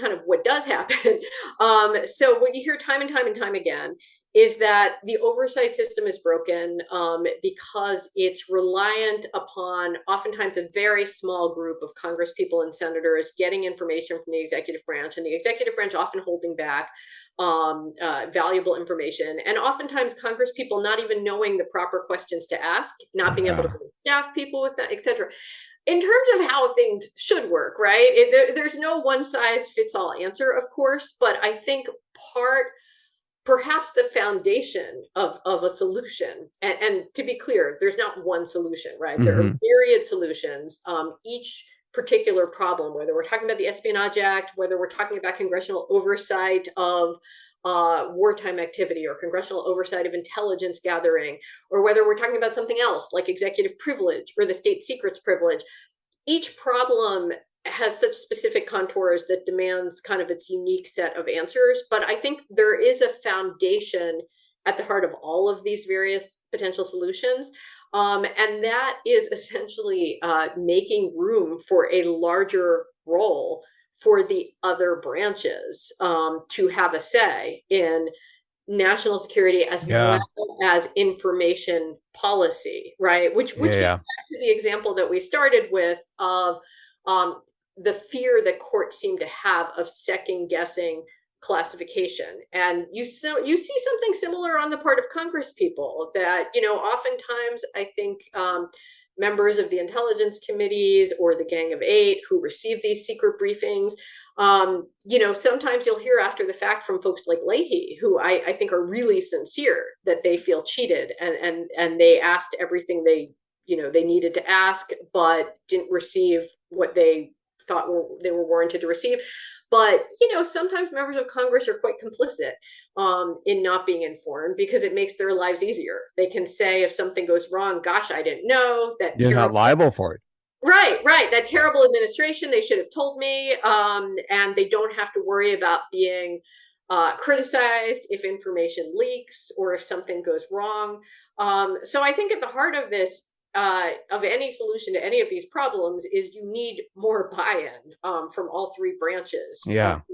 kind of what does happen. So what you hear time and time again is that the oversight system is broken because it's reliant upon oftentimes a very small group of congresspeople and senators getting information from the executive branch, and the executive branch often holding back valuable information, and oftentimes congresspeople not even knowing the proper questions to ask, not being able to staff people with that, etc. In terms of how things should work, right? There's no one size fits all answer, of course, but I think perhaps the foundation of a solution, and to be clear, there's not one solution, right? There are myriad solutions. Each particular problem, whether we're talking about the Espionage Act, whether we're talking about congressional oversight of wartime activity or congressional oversight of intelligence gathering, or whether we're talking about something else like executive privilege or the state secrets privilege, each problem has such specific contours that demands kind of its unique set of answers. But I think there is a foundation at the heart of all of these various potential solutions. And that is essentially making room for a larger role for the other branches to have a say in national security as well as information policy, right? Which gets back to the example that we started with of the fear that courts seem to have of second guessing classification. And you see something similar on the part of Congress people that, oftentimes I think members of the intelligence committees or the Gang of Eight who receive these secret briefings, sometimes you'll hear after the fact from folks like Leahy, who I think are really sincere that they feel cheated and they asked everything they needed to ask, but didn't receive what they thought they were warranted to receive. But, sometimes members of Congress are quite complicit in not being informed because it makes their lives easier. They can say if something goes wrong, gosh, I didn't know that. You're not liable for it. Right. That terrible administration, they should have told me. And they don't have to worry about being criticized if information leaks or if something goes wrong. So I think at the heart of this, of any solution to any of these problems is you need more buy-in from all three branches.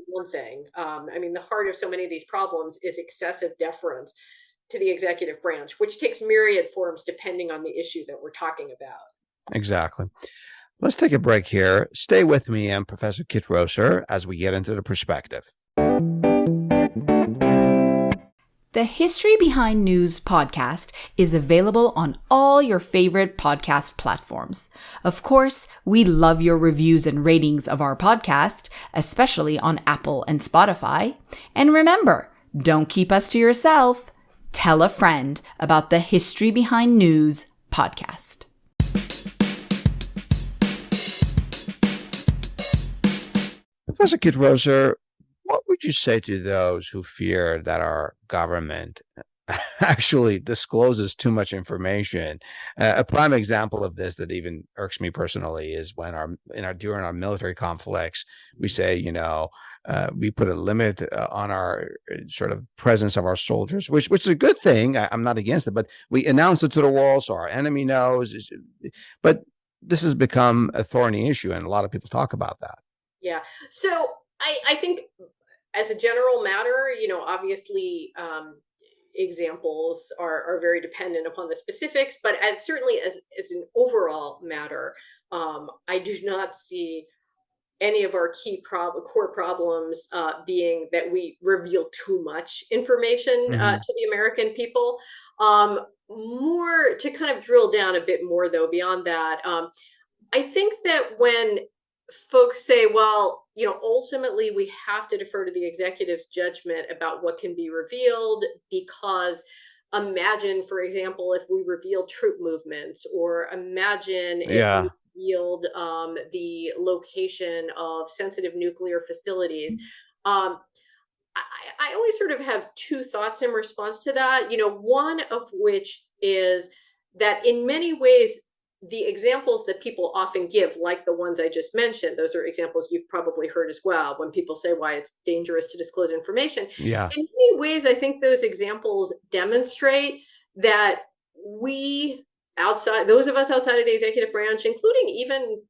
One thing. The heart of so many of these problems is excessive deference to the executive branch, which takes myriad forms depending on the issue that we're talking about. Exactly. Let's take a break here. Stay with me and Professor Kitrosser as we get into the perspective. The History Behind News podcast is available on all your favorite podcast platforms. Of course, we love your reviews and ratings of our podcast, especially on Apple and Spotify. And remember, don't keep us to yourself. Tell a friend about the History Behind News podcast. Professor Kitrosser, what would you say to those who fear that our government actually discloses too much information? A prime example of this that even irks me personally is when during our military conflicts, we say, we put a limit on our sort of presence of our soldiers, which is a good thing. I'm not against it, but we announce it to the world so our enemy knows. But this has become a thorny issue, and a lot of people talk about that. Yeah. So I think as a general matter, obviously examples are very dependent upon the specifics, but certainly as an overall matter, I do not see any of our key core problems being that we reveal too much information to the American people. More to kind of drill down a bit more, though, beyond that, I think that when folks say, well, ultimately we have to defer to the executive's judgment about what can be revealed because imagine, for example, if we revealed troop movements or imagine if we revealed the location of sensitive nuclear facilities. I always sort of have two thoughts in response to that, one of which is that in many ways, the examples that people often give, like the ones I just mentioned, those are examples you've probably heard as well, when people say why it's dangerous to disclose information. Yeah. In many ways, I think those examples demonstrate that those of us outside of the executive branch, including even,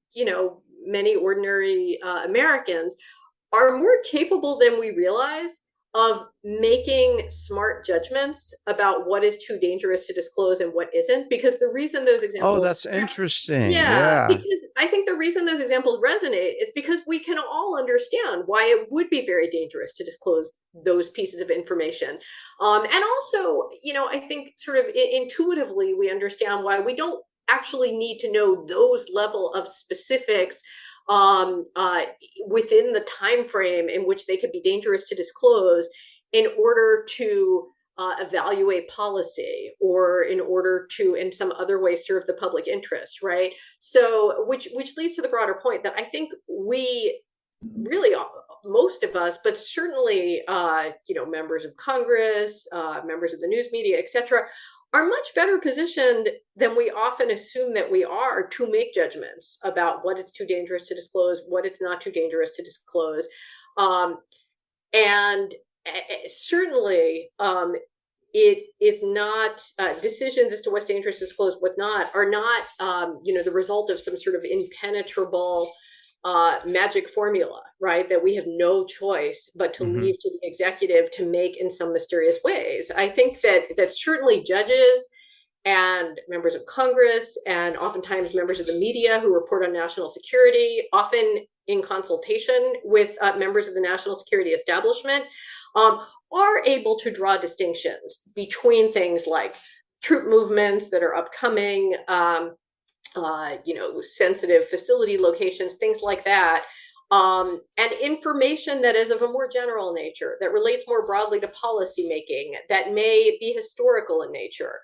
many ordinary Americans, are more capable than we realize of making smart judgments about what is too dangerous to disclose and what isn't. Because the reason those examples— Oh, that's interesting. yeah, Yeah. because I think the reason those examples resonate is because we can all understand why it would be very dangerous to disclose those pieces of information. And also, I think sort of intuitively, we understand why we don't actually need to know those level of specifics within the time frame in which they could be dangerous to disclose in order to evaluate policy, or in order to in some other way serve the public interest, right? So which leads to the broader point that I think we really, most of us, but certainly members of Congress, members of the news media, etc., are much better positioned than we often assume that we are to make judgments about what it's too dangerous to disclose, what it's not too dangerous to disclose. And certainly it is not decisions as to what's dangerous to disclose, what's not, are not the result of some sort of impenetrable magic formula, right? That we have no choice but to leave to the executive to make in some mysterious ways. I think that certainly judges and members of Congress, and oftentimes members of the media who report on national security, often in consultation with members of the national security establishment, are able to draw distinctions between things like troop movements that are upcoming, sensitive facility locations, things like that, and information that is of a more general nature, that relates more broadly to policymaking, that may be historical in nature,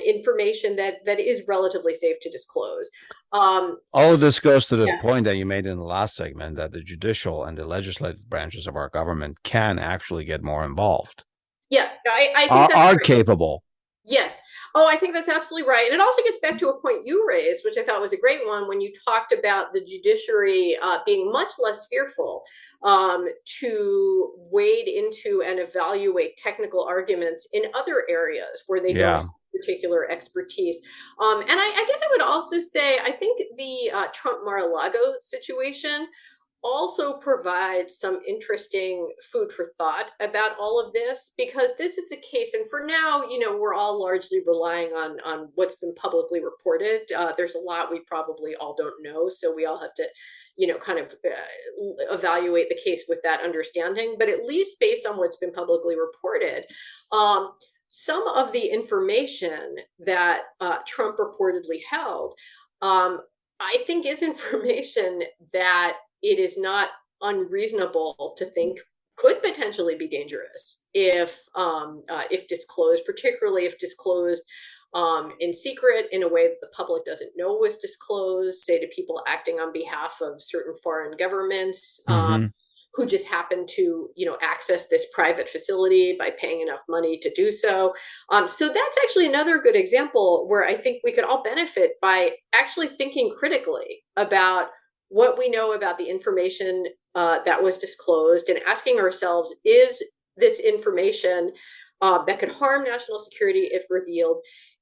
information that is relatively safe to disclose. All of this goes to the point that you made in the last segment, that the judicial and the legislative branches of our government can actually get more involved. Yeah, I think are capable. Yes. Oh, I think that's absolutely right. And it also gets back to a point you raised, which I thought was a great one, when you talked about the judiciary being much less fearful to wade into and evaluate technical arguments in other areas where they don't have particular expertise. And I guess I would also say, I think the Trump Mar-a-Lago situation also provides some interesting food for thought about all of this, because this is a case, and for now, we're all largely relying on what's been publicly reported. There's a lot we probably all don't know, so we all have to, kind of evaluate the case with that understanding. But at least based on what's been publicly reported, some of the information that Trump reportedly held, I think is information that it is not unreasonable to think could potentially be dangerous if disclosed, particularly if disclosed in secret, in a way that the public doesn't know was disclosed, say to people acting on behalf of certain foreign governments who just happen to, access this private facility by paying enough money to do so. So that's actually another good example where I think we could all benefit by actually thinking critically about what we know about the information that was disclosed, and asking ourselves, is this information that could harm national security if revealed?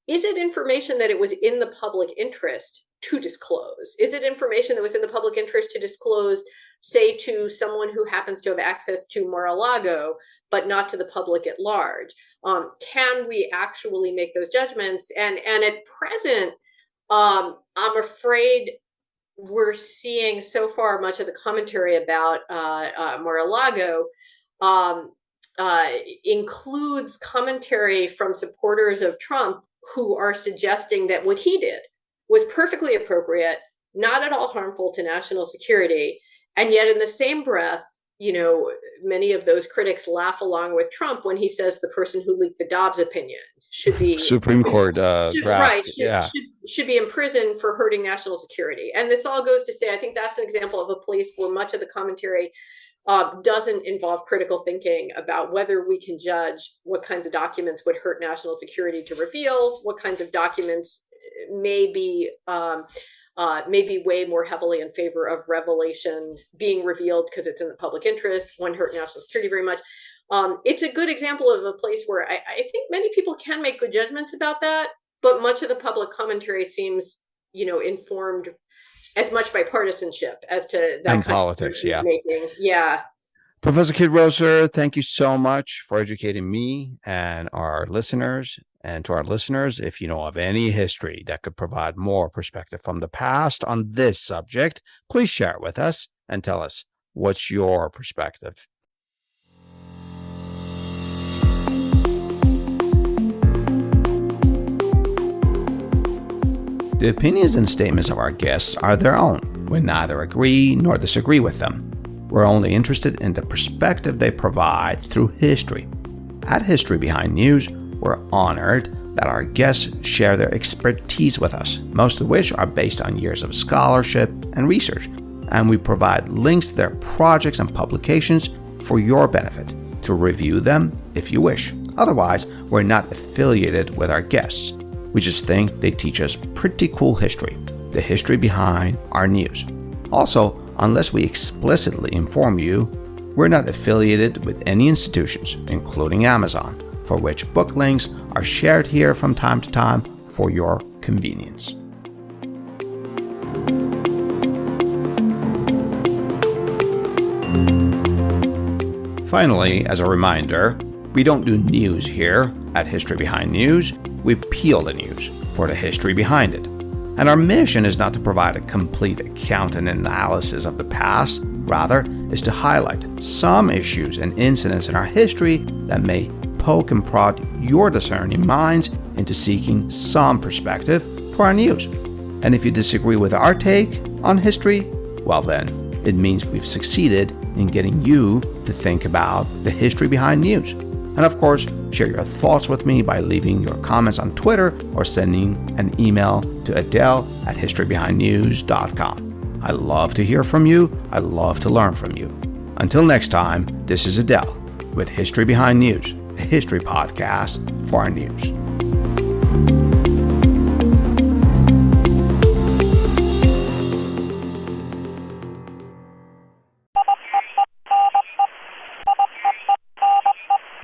Is it information that it was in the public interest to disclose? Is it information that was in the public interest to disclose, say, to someone who happens to have access to Mar-a-Lago, but not to the public at large? Can we actually make those judgments? And at present, I'm afraid we're seeing so far much of the commentary about Mar-a-Lago includes commentary from supporters of Trump who are suggesting that what he did was perfectly appropriate, not at all harmful to national security. And yet in the same breath, many of those critics laugh along with Trump when he says the person who leaked the Dobbs opinion should be Supreme Court draft. Right. Should be in prison for hurting national security. And this all goes to say, I think that's an example of a place where much of the commentary doesn't involve critical thinking about whether we can judge what kinds of documents would hurt national security to reveal, what kinds of documents may be way more heavily in favor of revelation being revealed because it's in the public interest, one hurt national security very much. It's a good example of a place where I think many people can make good judgments about that, but much of the public commentary seems, informed as much by partisanship as to that and kind politics, of making. Yeah. Professor Kitrosser, thank you so much for educating me and our listeners. And to our listeners, if you know of any history that could provide more perspective from the past on this subject, please share it with us and tell us what's your perspective. The opinions and statements of our guests are their own. We neither agree nor disagree with them. We're only interested in the perspective they provide through history. At History Behind News, we're honored that our guests share their expertise with us, most of which are based on years of scholarship and research, and we provide links to their projects and publications for your benefit to review them if you wish. Otherwise, we're not affiliated with our guests. We just think they teach us pretty cool history, the history behind our news. Also, unless we explicitly inform you, we're not affiliated with any institutions, including Amazon, for which book links are shared here from time to time for your convenience. Finally, as a reminder, we don't do news here at History Behind News. We peel the news for the history behind it. And our mission is not to provide a complete account and analysis of the past, rather is to highlight some issues and incidents in our history that may poke and prod your discerning minds into seeking some perspective for our news. And if you disagree with our take on history, well then, it means we've succeeded in getting you to think about the history behind news. And of course, share your thoughts with me by leaving your comments on Twitter or sending an email to adele@historybehindnews.com. I love to hear from you. I love to learn from you. Until next time, this is Adele with History Behind News, a history podcast for our news.